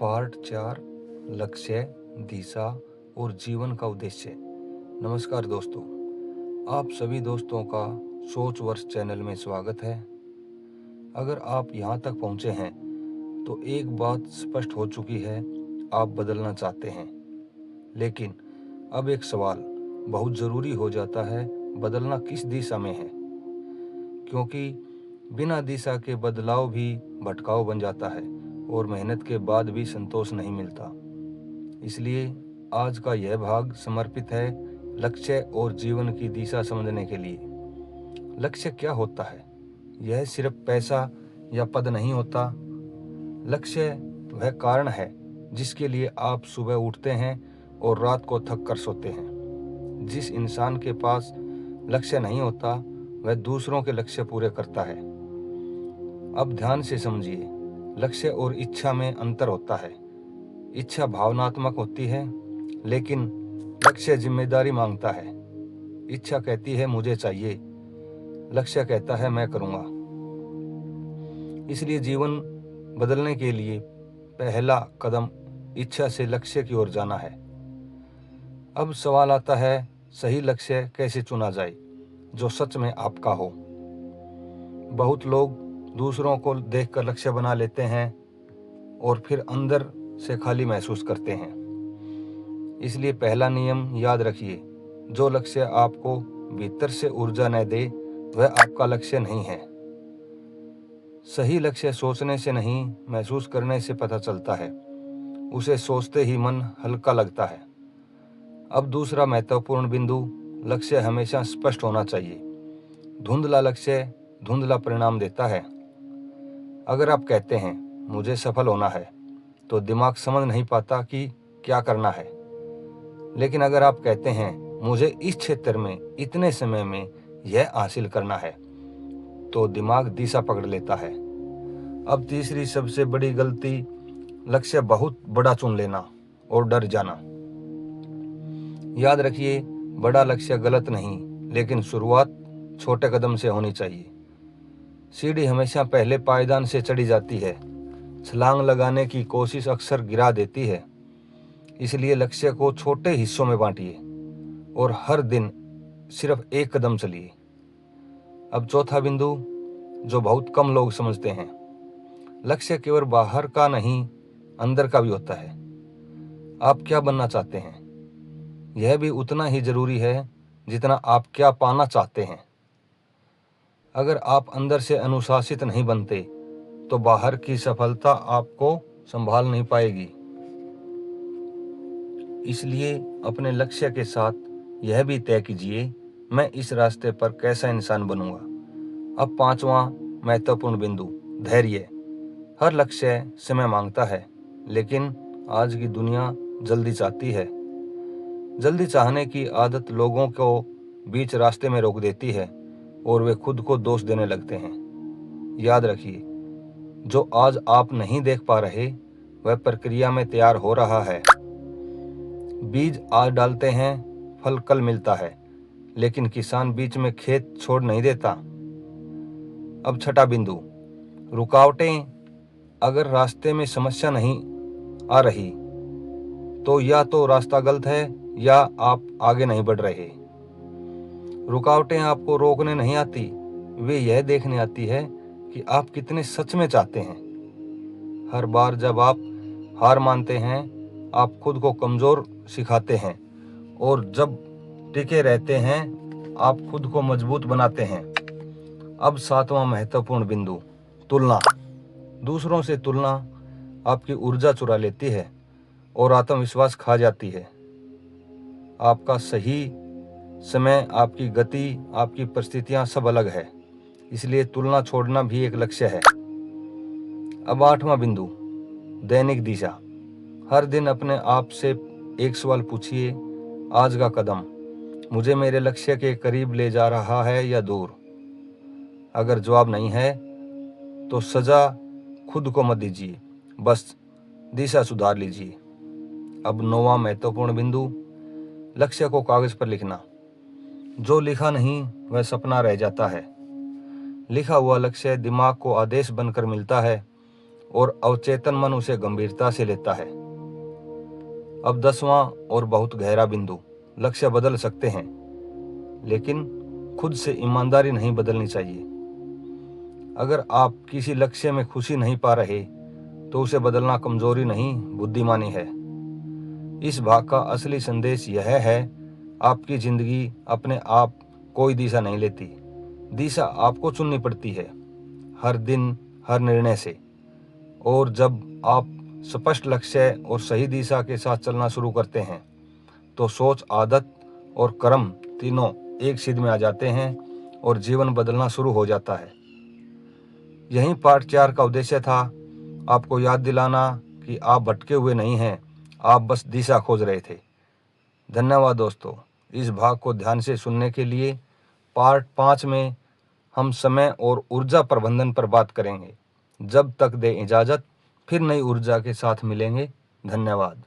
Part 4 लक्ष्य, दिशा और जीवन का उद्देश्य। नमस्कार दोस्तों, आप सभी दोस्तों का सोच वर्ष चैनल में स्वागत है। अगर आप यहाँ तक पहुँचे हैं तो एक बात स्पष्ट हो चुकी है, आप बदलना चाहते हैं। लेकिन अब एक सवाल बहुत ज़रूरी हो जाता है, बदलना किस दिशा में है? क्योंकि बिना दिशा के बदलाव भी भटकाव बन जाता है और मेहनत के बाद भी संतोष नहीं मिलता। इसलिए आज का यह भाग समर्पित है लक्ष्य और जीवन की दिशा समझने के लिए। लक्ष्य क्या होता है? यह सिर्फ पैसा या पद नहीं होता। लक्ष्य वह कारण है जिसके लिए आप सुबह उठते हैं और रात को थक कर सोते हैं। जिस इंसान के पास लक्ष्य नहीं होता वह दूसरों के लक्ष्य पूरे करता है। अब ध्यान से समझिए, लक्ष्य और इच्छा में अंतर होता है। इच्छा भावनात्मक होती है, लेकिन लक्ष्य जिम्मेदारी मांगता है। इच्छा कहती है मुझे चाहिए, लक्ष्य कहता है मैं करूँगा। इसलिए जीवन बदलने के लिए पहला कदम इच्छा से लक्ष्य की ओर जाना है। अब सवाल आता है, सही लक्ष्य कैसे चुना जाए जो सच में आपका हो? बहुत लोग दूसरों को देखकर लक्ष्य बना लेते हैं और फिर अंदर से खाली महसूस करते हैं। इसलिए पहला नियम याद रखिए, जो लक्ष्य आपको भीतर से ऊर्जा न दे वह आपका लक्ष्य नहीं है। सही लक्ष्य सोचने से नहीं, महसूस करने से पता चलता है। उसे सोचते ही मन हल्का लगता है। अब दूसरा महत्वपूर्ण बिंदु, लक्ष्य हमेशा स्पष्ट होना चाहिए। धुंधला लक्ष्य धुंधला परिणाम देता है। अगर आप कहते हैं मुझे सफल होना है, तो दिमाग समझ नहीं पाता कि क्या करना है। लेकिन अगर आप कहते हैं मुझे इस क्षेत्र में इतने समय में यह हासिल करना है, तो दिमाग दिशा पकड़ लेता है। अब तीसरी सबसे बड़ी गलती, लक्ष्य बहुत बड़ा चुन लेना और डर जाना। याद रखिए, बड़ा लक्ष्य गलत नहीं, लेकिन शुरुआत छोटे कदम से होनी चाहिए। सीढ़ी हमेशा पहले पायदान से चढ़ी जाती है। छलांग लगाने की कोशिश अक्सर गिरा देती है। इसलिए लक्ष्य को छोटे हिस्सों में बांटिए और हर दिन सिर्फ एक कदम चलिए। अब चौथा बिंदु, जो बहुत कम लोग समझते हैं, लक्ष्य केवल बाहर का नहीं, अंदर का भी होता है। आप क्या बनना चाहते हैं, यह भी उतना ही जरूरी है जितना आप क्या पाना चाहते हैं। अगर आप अंदर से अनुशासित नहीं बनते, तो बाहर की सफलता आपको संभाल नहीं पाएगी। इसलिए अपने लक्ष्य के साथ यह भी तय कीजिए, मैं इस रास्ते पर कैसा इंसान बनूंगा। अब पांचवा महत्वपूर्ण बिंदु, धैर्य। हर लक्ष्य समय मांगता है, लेकिन आज की दुनिया जल्दी चाहती है। जल्दी चाहने की आदत लोगों को बीच रास्ते में रोक देती है और वे खुद को दोष देने लगते हैं। याद रखिए, जो आज आप नहीं देख पा रहे वह प्रक्रिया में तैयार हो रहा है। बीज आज डालते हैं, फल कल मिलता है, लेकिन किसान बीच में खेत छोड़ नहीं देता। अब छठा बिंदु, रुकावटें। अगर रास्ते में समस्या नहीं आ रही, तो या तो रास्ता गलत है या आप आगे नहीं बढ़ रहे। रुकावटें आपको रोकने नहीं आती, वे यह देखने आती है कि आप कितने सच में चाहते हैं। हर बार जब आप हार मानते हैं, आप खुद को कमजोर सिखाते हैं, और जब टिके रहते हैं, आप खुद को मजबूत बनाते हैं। अब सातवां महत्वपूर्ण बिंदु, तुलना। दूसरों से तुलना आपकी ऊर्जा चुरा लेती है और आत्मविश्वास खा जाती है। आपका सही समय, आपकी गति, आपकी परिस्थितियां सब अलग है। इसलिए तुलना छोड़ना भी एक लक्ष्य है। अब आठवां बिंदु, दैनिक दिशा। हर दिन अपने आप से एक सवाल पूछिए, आज का कदम मुझे मेरे लक्ष्य के करीब ले जा रहा है या दूर? अगर जवाब नहीं है, तो सजा खुद को मत दीजिए, बस दिशा सुधार लीजिए। अब नौवां महत्वपूर्ण बिंदु, लक्ष्य को कागज पर लिखना। जो लिखा नहीं वह सपना रह जाता है। लिखा हुआ लक्ष्य दिमाग को आदेश बनकर मिलता है और अवचेतन मन उसे गंभीरता से लेता है। अब 10वां और बहुत गहरा बिंदु, लक्ष्य बदल सकते हैं, लेकिन खुद से ईमानदारी नहीं बदलनी चाहिए। अगर आप किसी लक्ष्य में खुशी नहीं पा रहे तो उसे बदलना कमजोरी नहीं, बुद्धिमानी है। इस भाग का असली संदेश यह है, आपकी जिंदगी अपने आप कोई दिशा नहीं लेती। दिशा आपको चुननी पड़ती है, हर दिन, हर निर्णय से। और जब आप स्पष्ट लक्ष्य और सही दिशा के साथ चलना शुरू करते हैं तो सोच, आदत और कर्म तीनों एक सीध में आ जाते हैं और जीवन बदलना शुरू हो जाता है। यही पार्ट 4 का उद्देश्य था, आपको याद दिलाना कि आप भटके हुए नहीं हैं, आप बस दिशा खोज रहे थे। धन्यवाद दोस्तों, इस भाग को ध्यान से सुनने के लिए। पार्ट 5 में हम समय और ऊर्जा प्रबंधन पर बात करेंगे। जब तक दे इजाज़त, फिर नई ऊर्जा के साथ मिलेंगे। धन्यवाद।